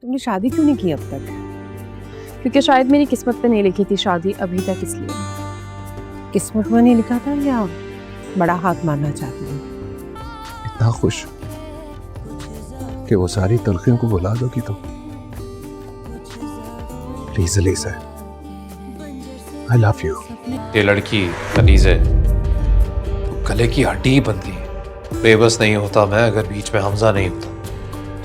तुमने शादी क्यों नहीं की अब तक? क्योंकि शायद मेरी किस्मत में नहीं लिखी थी शादी अभी तक, इसलिए। किस्मत में नहीं लिखा था या बड़ा हाथ मारना चाहती हूँ? इतना खुश कि वो सारी तलखियों को बुला दो कि तुम। Please Aliza, I love you. ये लड़की अलीज़ा गले की हड्डी ही बनती है। बेबस नहीं होता मैं अगर बीच में हमजा नहीं होता।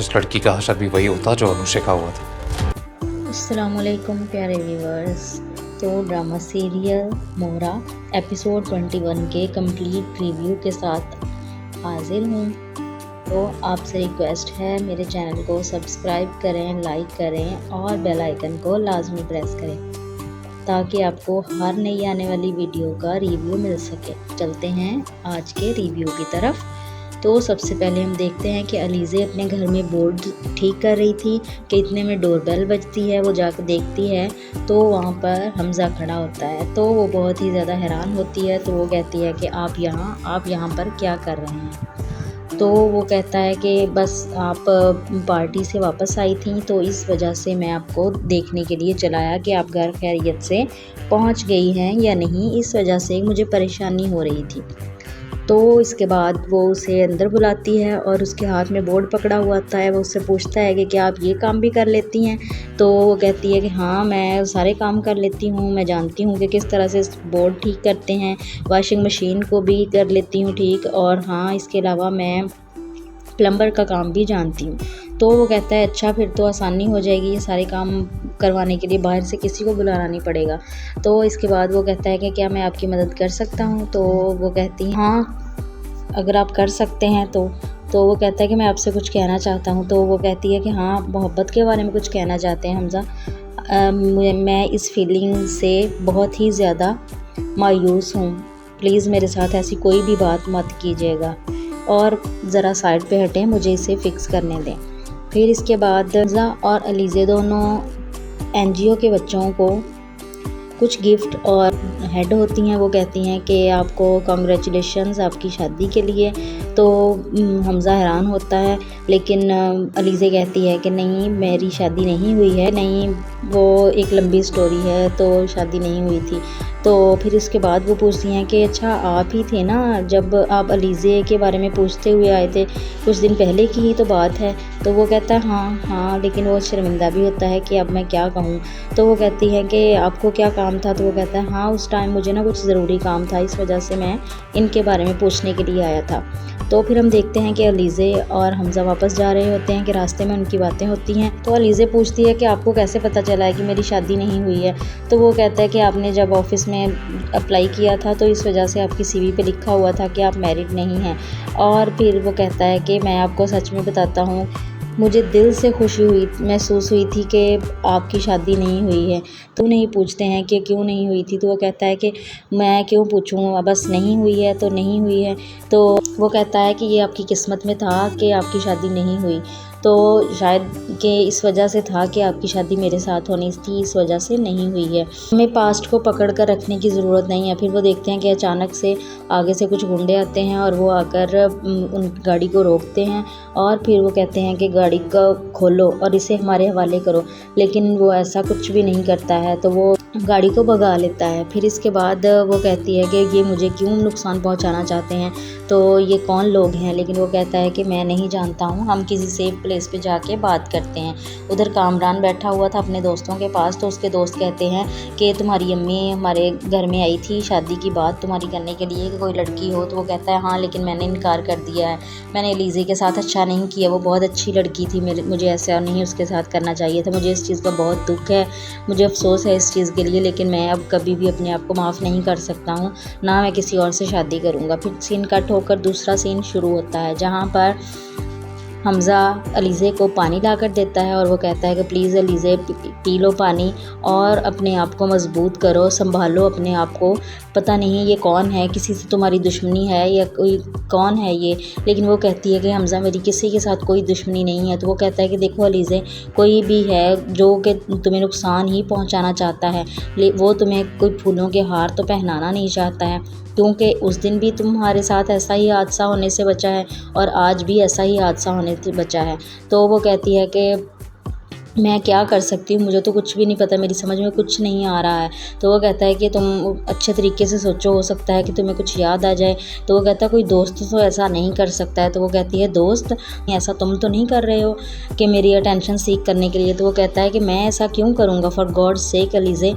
इस लड़की का हशर भी वही होता जो अनुष्का का हुआ था। अस्सलामुअलैकुम प्यारे व्यूवर्स। तो ड्रामा सीरियल मोहरा एपिसोड 21 के कंप्लीट रिव्यू के साथ हाजिर हूँ। तो आपसे रिक्वेस्ट है मेरे चैनल को सब्सक्राइब करें, लाइक करें और बेल आइकन को लाजमी प्रेस करें ताकि आपको हर नई आने वाली वीडियो का रिव्यू मिल सके। चलते हैं आज के रिव्यू की तरफ। तो सबसे पहले हम देखते हैं कि अलीज़ा अपने घर में बोर्ड ठीक कर रही थी कि इतने में डोरबेल बजती है। वो जाकर देखती है तो वहाँ पर हमज़ा खड़ा होता है। तो वो बहुत ही ज़्यादा हैरान होती है। तो वो कहती है कि आप यहाँ पर क्या कर रहे हैं? तो वो कहता है कि बस आप पार्टी से वापस आई थी तो इस वजह से मैं आपको देखने के लिए चलाया कि आप घर खैरियत से पहुँच गई हैं या नहीं। इस वजह से मुझे परेशानी हो रही थी। तो इसके बाद वो उसे अंदर बुलाती है और उसके हाथ में बोर्ड पकड़ा हुआ होता है। वो उससे पूछता है कि क्या आप ये काम भी कर लेती हैं? तो वो कहती है कि हाँ, मैं सारे काम कर लेती हूँ। मैं जानती हूँ कि किस तरह से बोर्ड ठीक करते हैं, वॉशिंग मशीन को भी कर लेती हूँ ठीक, और हाँ इसके अलावा मैं प्लम्बर का काम भी जानती हूँ। तो वो कहता है अच्छा, फिर तो आसानी हो जाएगी, ये सारे काम करवाने के लिए बाहर से किसी को बुलाना नहीं पड़ेगा। तो इसके बाद वो कहता है कि क्या मैं आपकी मदद कर सकता हूँ? तो वो कहती है हाँ, अगर आप कर सकते हैं तो वो कहता है कि मैं आपसे कुछ कहना चाहता हूँ। तो वो कहती है कि हाँ, मोहब्बत के बारे में कुछ कहना चाहते हैं हमज़ा। मैं इस फीलिंग से बहुत ही ज़्यादा मायूस हूँ। प्लीज़ मेरे साथ ऐसी कोई भी बात मत कीजिएगा और ज़रा साइड पे हटें, मुझे इसे फ़िक्स करने दें। फिर इसके बाद हमज़ा और अलीज़ा दोनों NGO के बच्चों को कुछ गिफ्ट और हेड होती हैं। वो कहती हैं कि आपको कांग्रेचुलेशंस आपकी शादी के लिए। तो हमज़ा हैरान होता है, लेकिन अलीज़ा कहती है कि नहीं, मेरी शादी नहीं हुई है। नहीं, वो एक लंबी स्टोरी है, तो शादी नहीं हुई थी। तो फिर इसके बाद वो पूछती हैं कि अच्छा, आप ही थे ना जब आप अलीज़ा के बारे में पूछते हुए आए थे, कुछ दिन पहले की ही तो बात है। तो वो कहता है हाँ, लेकिन वो शर्मिंदा भी होता है कि अब मैं क्या कहूँ। तो वो कहती है कि आपको क्या काम था? तो वो कहता है हाँ, उस टाइम मुझे ना कुछ ज़रूरी काम था, इस वजह से मैं इनके बारे में पूछने के लिए आया था। तो फिर हम देखते हैं कि अलीज़ा और हमज़ा वापस जा रहे होते हैं कि रास्ते में उनकी बातें होती हैं। तो अलीज़ा पूछती है कि आपको कैसे पता चला है कि मेरी शादी नहीं हुई है? तो वो कहता है कि आपने जब ऑफ़िस में अप्लाई किया था तो इस वजह से आपकी CV पे लिखा हुआ था कि आप मैरिड नहीं हैं। और फिर वो कहता है कि मैं आपको सच में बताता हूँ, मुझे दिल से खुशी महसूस हुई थी कि आपकी शादी नहीं हुई है। तो नहीं पूछते हैं कि क्यों नहीं हुई थी? तो वो कहता है कि मैं क्यों पूछूँ, बस नहीं हुई है तो नहीं हुई है। तो वो कहता है कि ये आपकी किस्मत में था कि आपकी शादी नहीं हुई, तो शायद कि इस वजह से था कि आपकी शादी मेरे साथ होनी थी, इस वजह से नहीं हुई है। हमें पास्ट को पकड़ कर रखने की ज़रूरत नहीं है। फिर वो देखते हैं कि अचानक से आगे से कुछ गुंडे आते हैं और वो आकर उन गाड़ी को रोकते हैं और फिर वो कहते हैं कि गाड़ी को खोलो और इसे हमारे हवाले करो, लेकिन वो ऐसा कुछ भी नहीं करता है। तो वो गाड़ी को भगा लेता है। फिर इसके बाद वो कहती है कि ये मुझे क्यों नुकसान पहुंचाना चाहते हैं, तो ये कौन लोग हैं? लेकिन वो कहता है कि मैं नहीं जानता हूं, हम किसी सेफ प्लेस पे जाके बात करते हैं। उधर कामरान बैठा हुआ था अपने दोस्तों के पास। तो उसके दोस्त कहते हैं कि तुम्हारी अम्मी हमारे घर में आई थी शादी की बात तुम्हारी करने के लिए कि कोई लड़की हो। तो वो कहता है हाँ, लेकिन मैंने इनकार कर दिया है। मैंने अलीज़ा के साथ अच्छा नहीं किया, वो बहुत अच्छी लड़की थी, मुझे ऐसा नहीं उसके साथ करना चाहिए था। मुझे इस चीज़ का बहुत दुख है, मुझे अफसोस है इस चीज़ के लिए, लेकिन मैं अब कभी भी अपने आप को माफ़ नहीं कर सकता हूँ, ना मैं किसी और से शादी करूँगा। फिर सीन कट होकर दूसरा सीन शुरू होता है जहाँ पर हमज़ा अलीज़ा को पानी ला कर देता है और वो कहता है कि प्लीज़ अलीज़ा पी लो पानी और अपने आप को मजबूत करो, संभालो अपने आप को। पता नहीं ये कौन है, किसी से तुम्हारी दुश्मनी है या कोई कौन है ये? लेकिन वो कहती है कि हमज़ा मेरी किसी के साथ कोई दुश्मनी नहीं है। तो वो कहता है कि देखो अलीज़ा, कोई भी है जो कि तुम्हें नुकसान ही पहुंचाना चाहता है, वो तुम्हें कोई फूलों के हार तो पहनाना नहीं चाहता है, क्योंकि उस दिन भी तुम्हारे साथ ऐसा ही हादसा होने से बचा है और आज भी ऐसा ही हादसा होने से बचा है। तो वो कहती है कि मैं क्या कर सकती हूँ, मुझे तो कुछ भी नहीं पता, मेरी समझ में कुछ नहीं आ रहा है। तो वो कहता है कि तुम अच्छे तरीके से सोचो, हो सकता है कि तुम्हें कुछ याद आ जाए। तो वो कहता है कोई दोस्त तो ऐसा नहीं कर सकता है। तो वो कहती है दोस्त, ऐसा तुम तो नहीं कर रहे हो कि मेरी अटेंशन सीख करने के लिए। तो वो कहता है कि मैं ऐसा क्यों करूँगा, फॉर गॉड सेक अलीज़े,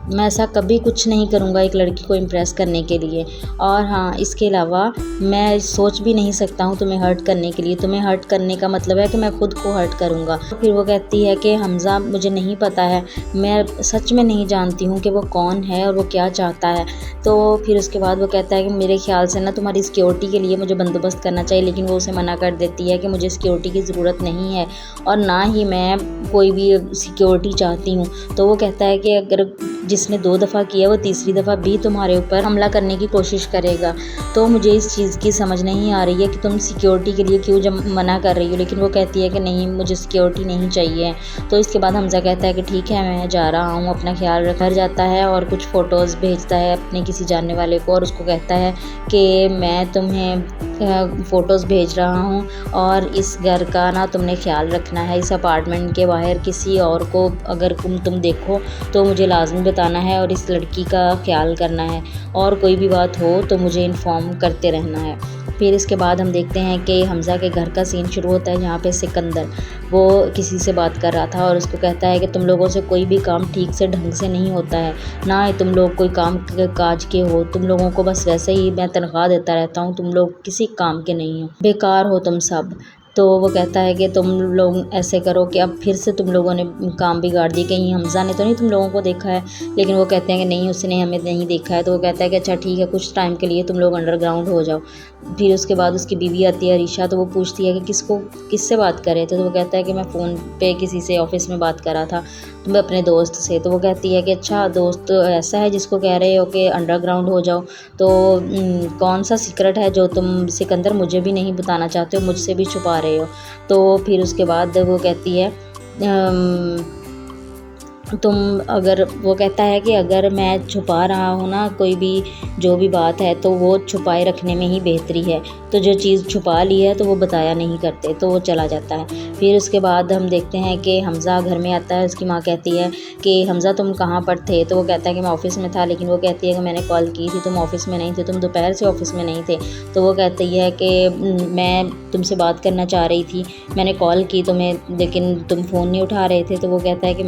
मैं ऐसा कभी कुछ नहीं करूँगा एक लड़की को इम्प्रेस करने के लिए। और हाँ, इसके अलावा मैं सोच भी नहीं सकता हूँ तुम्हें हर्ट करने के लिए। तुम्हें हर्ट करने का मतलब है कि मैं खुद को हर्ट करूँगा। फिर वो कहती है कि हमज़ा, मुझे नहीं पता है, मैं सच में नहीं जानती हूँ कि वो कौन है और वो क्या चाहता है। तो फिर उसके बाद वो कहता है कि मेरे ख्याल से ना तुम्हारी सिक्योरिटी के लिए मुझे बंदोबस्त करना चाहिए। लेकिन वो उसे मना कर देती है कि मुझे सिक्योरिटी की ज़रूरत नहीं है और ना ही मैं कोई भी सिक्योरिटी चाहती हूँ। तो वो कहता है कि अगर जिसने 2 दफ़ा किया वो तीसरी दफ़ा भी तुम्हारे ऊपर हमला करने की कोशिश करेगा। तो मुझे इस चीज़ की समझ नहीं आ रही है कि तुम सिक्योरिटी के लिए क्यों मना कर रही हो। लेकिन वो कहती है कि नहीं, मुझे सिक्योरिटी नहीं चाहिए। तो इसके बाद हमज़ा कहता है कि ठीक है, मैं जा रहा हूँ, अपना ख्याल रख। घर जाता है और कुछ फ़ोटोज़ भेजता है अपने किसी जानने वाले को और उसको कहता है कि मैं तुम्हें फ़ोटोज़ भेज रहा हूँ और इस घर का ना तुमने ख्याल रखना है। इस अपार्टमेंट के बाहर किसी और को अगर तुम देखो तो मुझे लाजमी बताना है और इस लड़की का ख्याल करना है, और कोई भी बात हो तो मुझे इन्फॉर्म करते रहना है। फिर इसके बाद हम देखते हैं कि हमज़ा के घर का सीन शुरू होता है, जहाँ पे सिकंदर वो किसी से बात कर रहा था और उसको कहता है कि तुम लोगों से कोई भी काम ठीक से ढंग से नहीं होता है, ना ही तुम लोग कोई काम काज के हो। तुम लोगों को बस वैसे ही मैं तनख्वाह देता रहता हूँ, तुम लोग किसी काम के नहीं हो, बेकार हो तुम सब। तो वो कहता है कि तुम लोग ऐसे करो कि अब फिर से तुम लोगों ने काम बिगाड़ दिया, कहीं हमज़ा ने तो नहीं तुम लोगों को देखा है। लेकिन वो कहते हैं कि नहीं, उसने हमें नहीं देखा है। तो वो कहता है कि अच्छा ठीक है, कुछ टाइम के लिए तुम लोग अंडरग्राउंड हो जाओ। फिर उसके बाद उसकी बीवी आती है अरीशा। तो वो पूछती है कि किससे बात कर रहे थे। तो वो कहता है कि मैं फ़ोन पे किसी से ऑफिस में बात कर रहा था, मैं अपने दोस्त से। तो वो कहती है कि अच्छा, दोस्त ऐसा है जिसको कह रहे हो कि अंडरग्राउंड हो जाओ, तो कौन सा सीक्रेट है जो तुम सिकंदर मुझे भी नहीं बताना चाहते हो, मुझसे भी छुपा रहे हो। तो फिर उसके बाद वो कहती है वो कहता है कि अगर मैं छुपा रहा हूँ ना कोई भी जो भी बात है, तो वो छुपाए रखने में ही बेहतरी है। तो जो चीज़ छुपा ली है तो वो बताया नहीं करते। तो वो चला जाता है। फिर उसके बाद हम देखते हैं कि हमज़ा घर में आता है। उसकी माँ कहती है कि हमज़ा तुम कहाँ पर थे। तो वो कहता है कि मैं ऑफ़िस में था। लेकिन वो कहती है कि मैंने कॉल की थी, तुम ऑफ़िस में नहीं थे, तुम दोपहर से ऑफ़िस में नहीं थे। तो वो कहती है कि मैं तुमसे बात करना चाह रही थी, मैंने कॉल की तुम्हें, लेकिन तुम फ़ोन नहीं उठा रहे थे। तो वो कहता है कि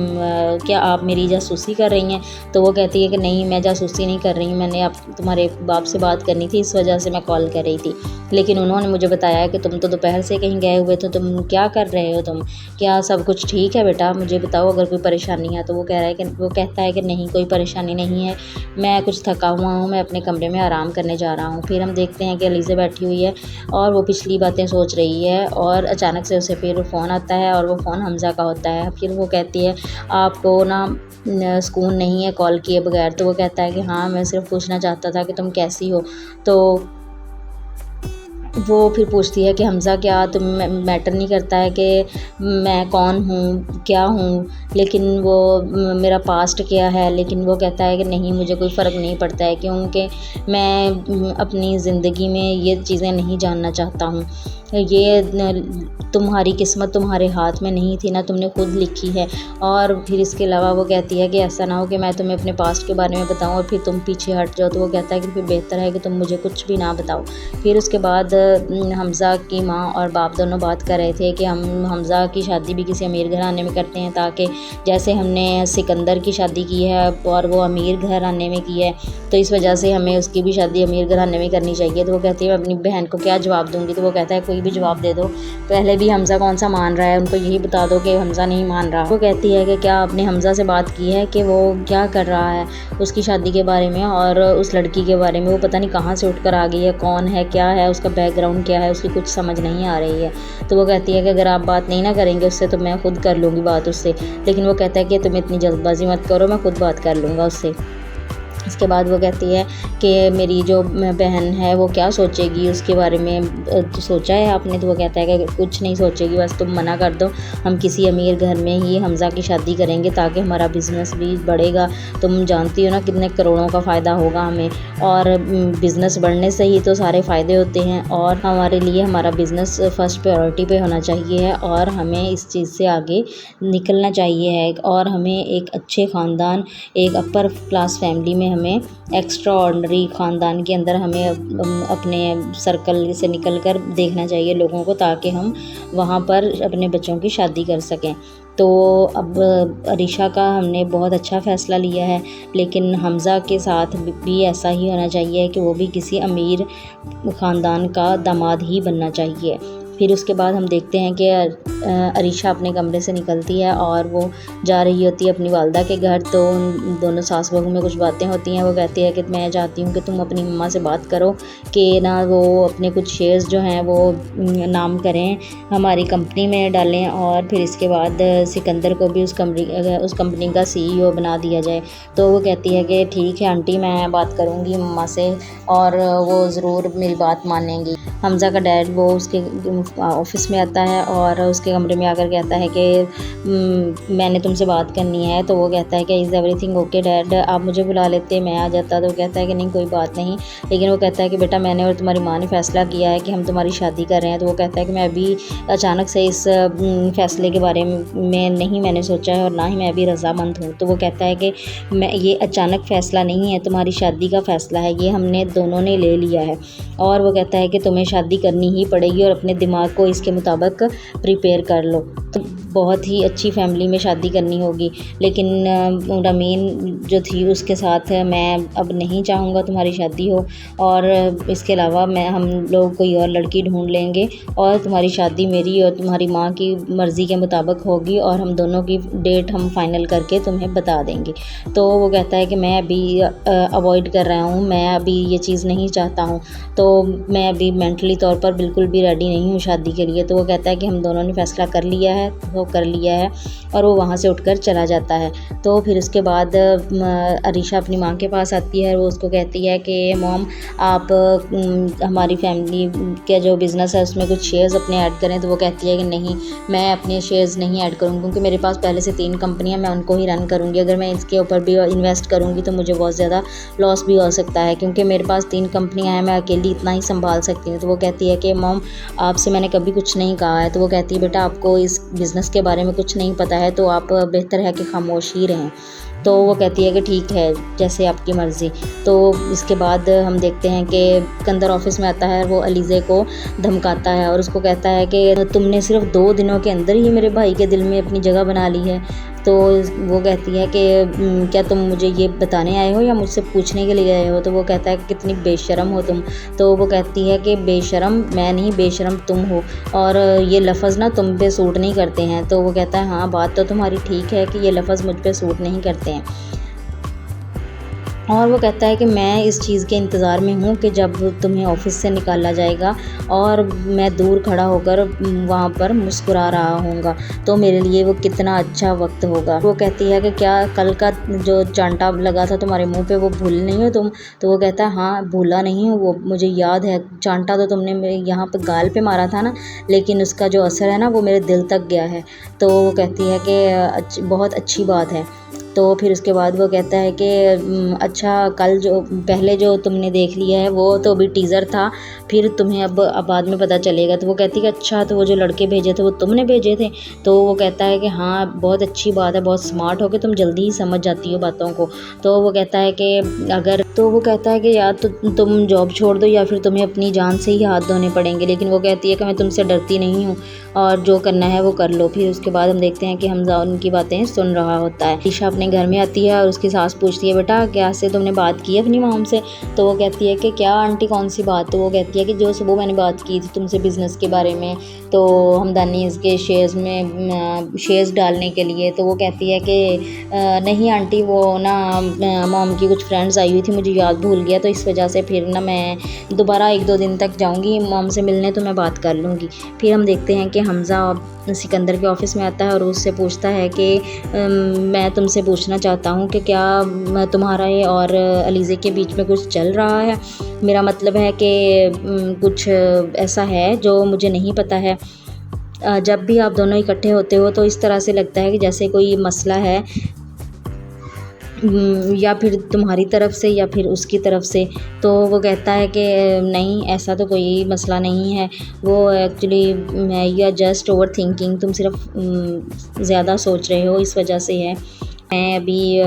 क्या आप मेरी जासूसी कर रही हैं। तो वो कहती है कि नहीं, मैं जासूसी नहीं कर रही हूँ, मैंने तुम्हारे बाप से बात करनी थी, इस वजह से मैं कॉल कर रही थी। लेकिन उन्होंने मुझे बताया कि तुम तो दोपहर से कहीं गए हुए थे, तुम क्या कर रहे हो, तुम क्या सब कुछ ठीक है बेटा, मुझे बताओ अगर कोई परेशानी है। तो वो कहता है कि नहीं, कोई परेशानी नहीं है, मैं कुछ थका हुआ हूँ, मैं अपने कमरे में आराम करने जा रहा हूँ। फिर हम देखते हैं कि अलीज़ा बैठी हुई है और वो पिछली बातें सोच रही है और अचानक से उसे फिर फ़ोन आता है और वो फ़ोन हमज़ा का होता है। फिर वो कहती है आपको ना सुकून नहीं है कॉल किए बगैर। तो वो कहता है कि हाँ, मैं सिर्फ पूछना चाहता था कि तुम कैसी हो। तो वो फिर पूछती है कि हमज़ा क्या तुम मैटर नहीं करता है कि मैं कौन हूँ, क्या हूँ, लेकिन वो मेरा पास्ट क्या है। लेकिन वो कहता है कि नहीं, मुझे कोई फ़र्क नहीं पड़ता है, क्योंकि मैं अपनी ज़िंदगी में ये चीज़ें नहीं जानना चाहता हूँ। ये तुम्हारी किस्मत तुम्हारे हाथ में नहीं थी ना, तुमने खुद लिखी है। और फिर इसके अलावा वो कहती है कि ऐसा ना हो कि मैं तुम्हें अपने पास्ट के बारे में बताऊं और फिर तुम पीछे हट जाओ। तो वो कहता है कि फिर बेहतर है कि तुम मुझे कुछ भी ना बताओ। फिर उसके बाद हमज़ा की माँ और बाप दोनों बात कर रहे थे कि हम हमज़ा की शादी भी किसी अमीर घराने में करते हैं, ताकि जैसे हमने सिकंदर की शादी की है और वो अमीर घराने में की है, तो इस वजह से हमें उसकी भी शादी अमीर घराने में करनी चाहिए। तो वो कहती है मैं अपनी बहन को क्या जवाब दूँगी। तो वो कहता है कोई भी जवाब दे दो, पहले भी हमज़ा कौन सा मान रहा है, उनको यही बता दो कि हमज़ा नहीं मान रहा। वो कहती है कि क्या आपने हमज़ा से बात की है कि वो क्या कर रहा है उसकी शादी के बारे में और उस लड़की के बारे में, वो पता नहीं कहाँ से उठकर आ गई है, कौन है, क्या है, उसका बैकग्राउंड क्या है, उसकी कुछ समझ नहीं आ रही है। तो वो कहती है कि अगर आप बात नहीं ना करेंगे उससे तो मैं खुद कर लूँगी बात उससे। लेकिन वो कहता है कि तुम इतनी जल्दबाजी मत करो, मैं खुद बात कर लूँगा उससे। इसके बाद वो कहती है कि मेरी जो बहन है वो क्या सोचेगी, उसके बारे में सोचा है आपने? तो वो कहता है कि कुछ नहीं सोचेगी, बस तुम मना कर दो, हम किसी अमीर घर में ही हमज़ा की शादी करेंगे ताकि हमारा बिज़नेस भी बढ़ेगा। तुम जानती हो ना कितने करोड़ों का फ़ायदा होगा हमें, और बिज़नेस बढ़ने से ही तो सारे फ़ायदे होते हैं, और हमारे लिए हमारा बिज़नेस फ़र्स्ट प्रायोरिटी पे होना चाहिए है, और हमें इस चीज़ से आगे निकलना चाहिए है, और हमें एक अच्छे ख़ानदान, एक अपर क्लास फैमिली में, हमें एक्स्ट्रा ऑर्डिनरी ख़ानदान के अंदर हमें अपने सर्कल से निकल कर देखना चाहिए लोगों को, ताकि हम वहाँ पर अपने बच्चों की शादी कर सकें। तो अब अरीशा का हमने बहुत अच्छा फ़ैसला लिया है, लेकिन हमज़ा के साथ भी ऐसा ही होना चाहिए कि वो भी किसी अमीर ख़ानदान का दामाद ही बनना चाहिए। फिर उसके बाद हम देखते हैं कि अरीशा अपने कमरे से निकलती है और वो जा रही होती है अपनी वालदा के घर। तो उन दोनों सास बहू में कुछ बातें होती हैं। वो कहती है कि मैं चाहती हूँ कि तुम अपनी मम्मा से बात करो कि ना वो अपने कुछ शेयर्स जो हैं वो नाम करें, हमारी कंपनी में डालें, और फिर इसके बाद सिकंदर को भी उस कंपनी का CEO बना दिया जाए। तो वो कहती है कि ठीक है आंटी, मैं बात करूँगी मम्मा से और वो ज़रूर मेरी बात मानेंगी। हमज़ा का डैड वो उसके ऑफिस में आता है और उसके कमरे में आकर कहता है कि मैंने तुमसे बात करनी है। तो वो कहता है कि इज़ एवरीथिंग ओके डैड, आप मुझे बुला लेते, मैं आ जाता। तो वो कहता है कि नहीं कोई बात नहीं, लेकिन वो कहता है कि बेटा मैंने और तुम्हारी माँ ने फ़ैसला किया है कि हम तुम्हारी शादी कर रहे हैं। तो वो कहता है कि मैं अभी अचानक से इस फ़ैसले के बारे में नहीं मैंने सोचा है और ना ही मैं अभी रज़ामंद हूँ। तो वो कहता है कि मैं ये अचानक फ़ैसला नहीं है, तुम्हारी शादी का फ़ैसला है, ये हमने दोनों ने ले लिया है। और वो कहता है कि तुम्हें शादी करनी ही पड़ेगी और अपने दिमाग को इसके मुताबिक प्रिपेयर कर लो। तो बहुत ही अच्छी फैमिली में शादी करनी होगी, लेकिन रमीन जो थी उसके साथ मैं अब नहीं चाहूँगा तुम्हारी शादी हो, और इसके अलावा हम लोग कोई और लड़की ढूंढ लेंगे और तुम्हारी शादी मेरी और तुम्हारी माँ की मर्ज़ी के मुताबिक होगी, और हम दोनों की डेट हम फाइनल करके तुम्हें बता देंगे। तो वो कहता है कि मैं अभी अवॉइड कर रहा हूँ, मैं अभी ये चीज़ नहीं चाहता हूँ, तो मैं अभी मेंटली तौर पर बिल्कुल भी रेडी नहीं हूँ शादी के लिए। तो वो कहता है कि हम दोनों ने फ़ैसला कर लिया है, वो कर लिया है, और वो वहाँ से उठकर चला जाता है। तो फिर उसके बाद अरीशा अपनी माँ के पास आती है और वो उसको कहती है कि मॉम आप हमारी फैमिली का जो बिज़नेस है उसमें कुछ शेयर्स अपने ऐड करें। तो वो कहती है कि नहीं, मैं अपने शेयर्स नहीं ऐड करूँगी, क्योंकि मेरे पास पहले से 3 कंपनियाँ, मैं उनको ही रन करूँगी। अगर मैं इसके ऊपर भी इन्वेस्ट करूँगी तो मुझे बहुत ज़्यादा लॉस भी हो सकता है, क्योंकि मेरे पास 3 कंपनियाँ हैं, मैं अकेली इतना ही संभाल सकती हूँ। तो वो कहती है कि मॉम आपसे मैंने कभी कुछ नहीं कहा है। तो वो कहती है बेटा आपको इस बिज़नेस के बारे में कुछ नहीं पता है, तो आप बेहतर है कि खामोश ही रहें। तो वो कहती है कि ठीक है जैसे आपकी मर्ज़ी। तो इसके बाद हम देखते हैं कि सिकंदर ऑफिस में आता है, वो अलीज़े को धमकाता है और उसको कहता है कि तुमने सिर्फ 2 दिनों के अंदर ही मेरे भाई के दिल में अपनी जगह बना ली है। तो वो कहती है कि क्या तुम मुझे ये बताने आए हो या मुझसे पूछने के लिए आए हो? तो वो कहता है कि कितनी बेशरम हो तुम। तो वो कहती है कि बेशरम मैं नहीं, बेशरम तुम हो, और ये लफ्ज़ ना तुम पे सूट नहीं करते हैं। तो वो कहता है हाँ बात तो तुम्हारी ठीक है कि ये लफ्ज़ मुझ पे सूट नहीं करते हैं। और वो कहता है कि मैं इस चीज़ के इंतज़ार में हूँ कि जब तुम्हें ऑफिस से निकाला जाएगा और मैं दूर खड़ा होकर वहाँ पर मुस्कुरा रहा हूँगा, तो मेरे लिए वो कितना अच्छा वक्त होगा। वो कहती है कि क्या कल का जो चांटा लगा था तुम्हारे मुंह पे वो भूल नहीं हो तुम? तो वो कहता है हाँ भूला नहीं हूँ, वो मुझे याद है। चांटा तो तुमने मेरे यहाँ पर गाल पे मारा था ना, लेकिन उसका जो असर है ना वो मेरे दिल तक गया है। तो वो कहती है कि बहुत अच्छी बात है। तो फिर उसके बाद वो कहता है कि अच्छा कल जो पहले जो तुमने देख लिया है वो तो अभी टीज़र था, फिर तुम्हें अब बाद में पता चलेगा। तो वो कहती है कि अच्छा तो वो जो लड़के भेजे थे वो तुमने भेजे थे? तो वो कहता है कि हाँ बहुत अच्छी बात है, बहुत स्मार्ट हो के तुम जल्दी ही समझ जाती हो बातों को। तो वो कहता है कि अगर तो वो कहता है कि या तो तुम जॉब छोड़ दो या फिर तुम्हें अपनी जान से ही हाथ धोने पड़ेंगे। लेकिन वो कहती है कि मैं तुमसे डरती नहीं हूँ और जो करना है वो कर लो। फिर उसके बाद हम देखते हैं कि हमज़ा उनकी बातें सुन रहा होता है। ईशा अपने घर में आती है और उसकी सास पूछती है बेटा क्या से तुमने बात की अपनी मॉम से? तो वो कहती है कि क्या आंटी कौन सी बात? तो वो कहती है कि जो सुबह मैंने बात की थी तुमसे बिज़नेस के बारे में, तो हमदानी इसके शेयर्स डालने के लिए। तो वो कहती है कि नहीं आंटी वो ना मॉम की कुछ फ्रेंड्स आई हुई थी, मुझे याद भूल गया, तो इस वजह से फिर ना मैं दोबारा 1-2 दिन तक जाऊंगी मॉम से मिलने, तो मैं बात कर लूँगी। फिर हम देखते हैं कि हमज़ा सिकंदर के ऑफ़िस में आता है और उससे पूछता है कि मैं तुमसे पूछना चाहता हूँ कि क्या तुम्हारा और अलीज़े के बीच में कुछ चल रहा है। मेरा मतलब है कि कुछ ऐसा है जो मुझे नहीं पता है। जब भी आप दोनों इकट्ठे होते हो तो इस तरह से लगता है कि जैसे कोई मसला है, या फिर तुम्हारी तरफ से या फिर उसकी तरफ से। तो वो कहता है कि नहीं, ऐसा तो कोई मसला नहीं है, वो actually you are just overthinking, तुम सिर्फ ज़्यादा सोच रहे हो, इस वजह से है। मैं अभी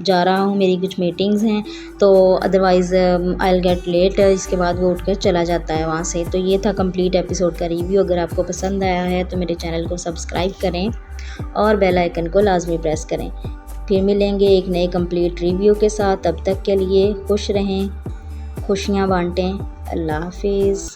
जा रहा हूँ, मेरी कुछ मीटिंग्स हैं, तो otherwise I will get late. इसके बाद वो उठकर चला जाता है वहाँ से। तो ये था कंप्लीट एपिसोड का रिव्यू। अगर आपको पसंद आया है तो मेरे चैनल को सब्सक्राइब करें और बेल आइकन को लाजमी प्रेस करें। फिर मिलेंगे एक नए कंप्लीट रिव्यू के साथ। तब तक के लिए खुश रहें, खुशियाँ बांटें। अल्लाह हाफिज़।